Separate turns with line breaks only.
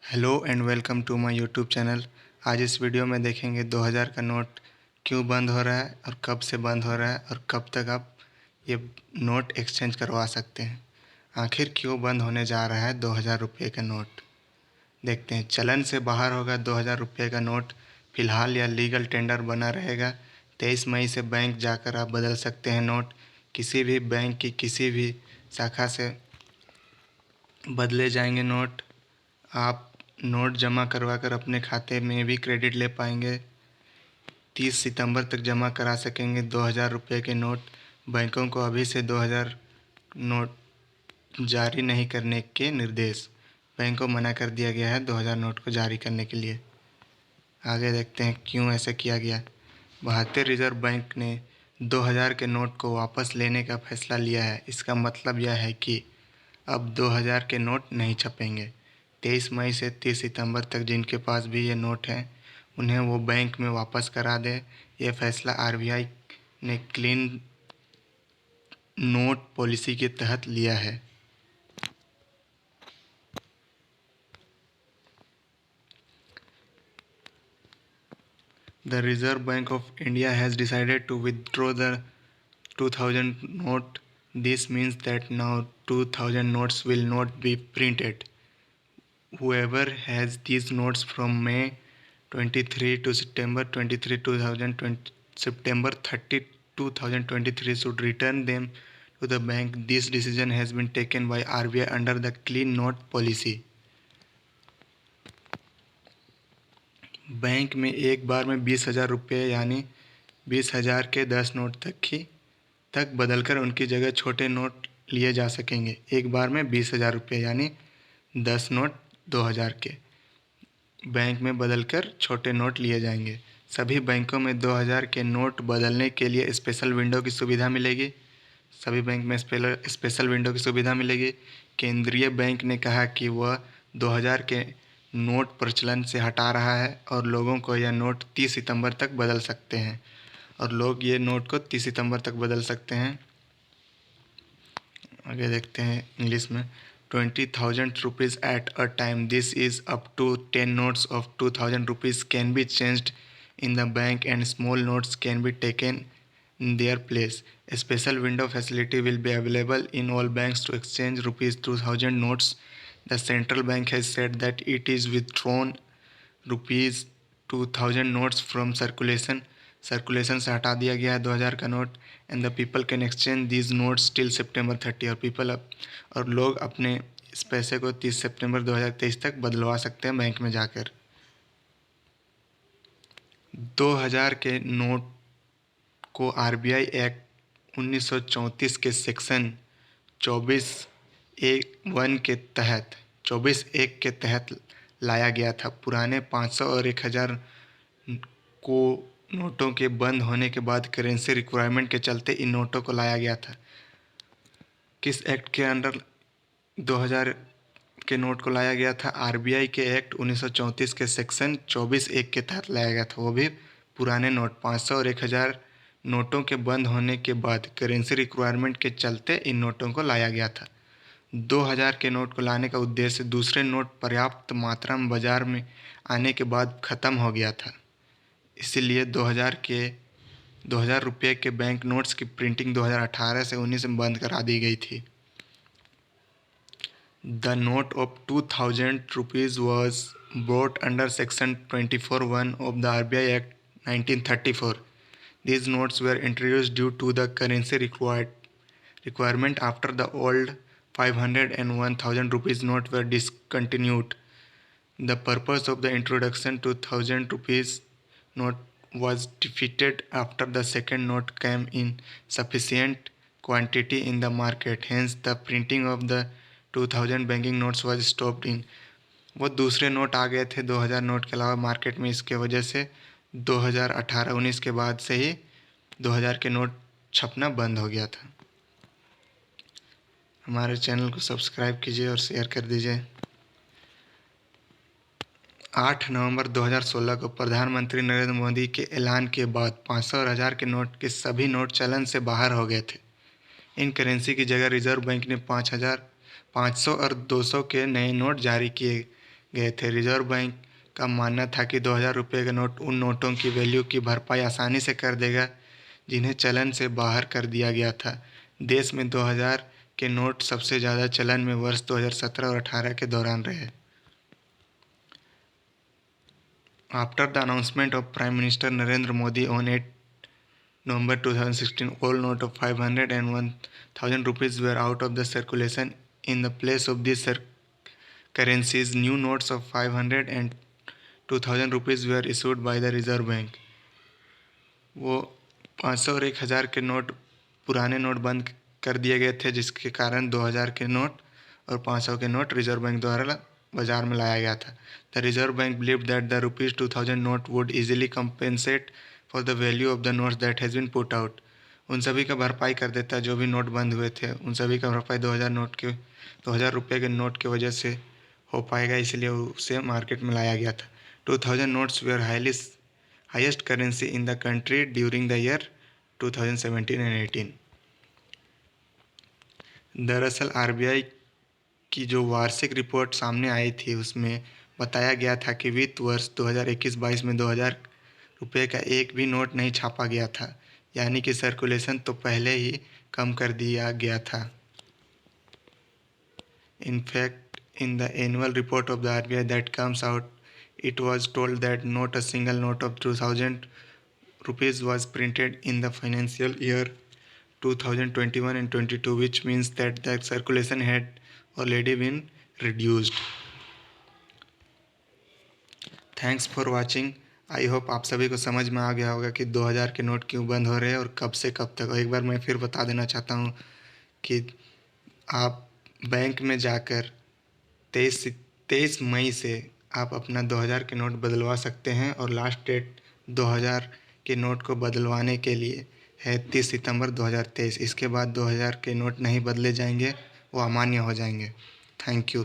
Hello and welcome to my YouTube channel. आज इस video में देखेंगे 2000 का नोट क्यों बंद हो रहा है और कब से बंद हो रहा है और कब तक आप ये नोट एक्सचेंज करवा सकते हैं। आखिर क्यों बंद होने जा रहा है 2000 रुपये का नोट, देखते हैं। चलन से बाहर होगा 2000 रुपये का नोट, फ़िलहाल यह लीगल टेंडर बना रहेगा। 23 मई से बैंक जाकर आप बदल सकते हैं नोट। किसी भी बैंक की किसी भी शाखा से बदले जाएंगे नोट। आप नोट जमा करवा कर अपने खाते में भी क्रेडिट ले पाएंगे। 30 सितंबर तक जमा करा सकेंगे 2000 रुपये के नोट। बैंकों को अभी से 2000 नोट जारी नहीं करने के निर्देश। बैंक को मना कर दिया गया है 2000 नोट को जारी करने के लिए। आगे देखते हैं क्यों ऐसा किया गया। भारतीय रिजर्व बैंक ने 2000 के नोट को वापस लेने का फैसला लिया है। इसका मतलब यह है कि अब 2000 के नोट नहीं छपेंगे। 23 मई से 30 सितंबर तक जिनके पास भी ये नोट हैं उन्हें वो बैंक में वापस करा दें। यह फैसला आरबीआई ने क्लीन नोट पॉलिसी के तहत लिया है। The Reserve Bank of India has decided to withdraw the 2000 note. This means that now 2000 notes will not be printed. Whoever has these notes from May 23 to September 23, 2020, September 30, 2023 should return them to the bank. This decision has been taken by RBI under the Clean Note Policy. Bank में एक बार में 20,000 रुपये यानी 20,000 के 10 note तक बदलकर उनकी जगह छोटे नोट लिए जा सकेंगे। एक बार में 20,000 रुपये यानी 10 नोट 2000 के बैंक में बदलकर छोटे नोट लिए जाएंगे। सभी बैंकों में 2000 के नोट बदलने के लिए स्पेशल विंडो की सुविधा मिलेगी। सभी बैंक में स्पेशल विंडो की सुविधा मिलेगी। केंद्रीय बैंक ने कहा कि वह 2000 के नोट प्रचलन से हटा रहा है और लोगों को यह नोट 30 सितंबर तक बदल सकते हैं और लोग ये नोट को 30 सितंबर तक बदल सकते हैं। आगे देखते हैं इंग्लिश में। 20,000 rupees at a time. This is up to 10 notes of 2000 rupees can be changed in the bank and small notes can be taken in their place. A special window facility will be available in all banks to exchange rupees 2000 notes. The central bank has said that it is withdrawn rupees 2000 notes from circulation से हटा दिया गया है 2000 का नोट। And the people can exchange these notes till September 30 और लोग अपने इस पैसे को 30 सितंबर 2023 तक बदलवा सकते हैं बैंक में जाकर। 2000 के नोट को आरबीआई एक्ट 1934 के सेक्शन 24(1) के तहत लाया गया था। पुराने 500 और 1000 को नोटों के बंद होने के बाद करेंसी रिक्वायरमेंट के चलते इन नोटों को लाया गया था। किस एक्ट के अंडर 2000 के नोट को लाया गया था? आरबीआई के एक्ट 1934 के सेक्शन 24(1) के तहत लाया गया था। वो भी पुराने नोट 500 और 1000 नोटों के बंद होने के बाद करेंसी रिक्वायरमेंट के चलते इन नोटों को लाया गया था। 2000 के नोट को लाने का उद्देश्य दूसरे नोट पर्याप्त मात्रा में बाजार में आने के बाद ख़त्म हो गया था। इसीलिए 2000 रुपये के बैंक नोट्स की प्रिंटिंग 2018 से 19 में बंद करा दी गई थी। The note of 2000 rupees was brought under section 24(1) of the RBI Act 1934. These notes were introduced due to the currency requirement after the old 500 and 1000 rupees note were discontinued. The purpose of the introduction to 1000 rupees note was defeated after the second note came in sufficient quantity in the market. Hence, the printing of the 2000 banking notes was stopped in. वो दूसरे note आ गए थे 2000 note के अलावा market में, इसके वजह से 2018-19 के बाद से ही 2000 के नोट छपना बंद हो गया था। हमारे चैनल को सब्सक्राइब कीजिए और शेयर कर दीजिए। 8 नवंबर 2016 को प्रधानमंत्री नरेंद्र मोदी के ऐलान के बाद 500 और 1000 के नोट के सभी नोट चलन से बाहर हो गए थे। इन करेंसी की जगह रिजर्व बैंक ने 500 और 200 के नए नोट जारी किए गए थे। रिजर्व बैंक का मानना था कि 2000 रुपये का नोट उन नोटों की वैल्यू की भरपाई आसानी से कर देगा जिन्हें चलन से बाहर कर दिया गया था। देश में 2000 के नोट सबसे ज़्यादा चलन में वर्ष 2017 और 18 के दौरान रहे। After the announcement of Prime Minister Narendra Modi on 8 November 2016, all notes of 500 and 1000 rupees were out of the circulation. In the place of these currencies, new notes of 500 and 2000 rupees were issued by the Reserve Bank. वो 500 और 1000 के note पुराने note बंद कर दिए गए थे, जिसके कारण 2000 के नोट और 500 के नोट रिजर्व बैंक द्वारा बाजार में लाया गया था। The reserve bank believe that the ₹2000 note would easily compensate for the value of the notes that has been put out. उन सभी का भरपाई कर देता, जो भी नोट बंद हुए थे उन सभी का भरपाई 2000 रुपये के नोट की वजह से हो पाएगा, इसलिए उसे मार्केट में लाया गया था। 2000 notes were highest currency in the country during the year 2017 and 18। दरअसल आरबीआई की जो वार्षिक रिपोर्ट सामने आई थी उसमें बताया गया था कि वित्त वर्ष 2021-22 में 2000 रुपये का एक भी नोट नहीं छापा गया था, यानी कि सर्कुलेशन तो पहले ही कम कर दिया गया था। In fact, in the annual report of the RBI that comes out, it was told that not a single note of 2000 rupees was printed in the financial year 2021 and 22, which means that the circulation had already been reduced. Thanks for watching. I hope आप सभी को समझ में आ गया होगा कि 2000 के note क्यों बंद हो रहे हैं और कब से कब तक। और एक बार मैं फिर बता देना चाहता हूँ कि आप बैंक में जाकर 23 मई से आप अपना 2000 के नोट बदलवा सकते हैं और लास्ट डेट 2000 के नोट को बदलवाने के लिए है 30 सितंबर 2023। इसके बाद 2000 के नोट नहीं बदले जाएंगे, वो अमान्य हो जाएंगे। Thank you.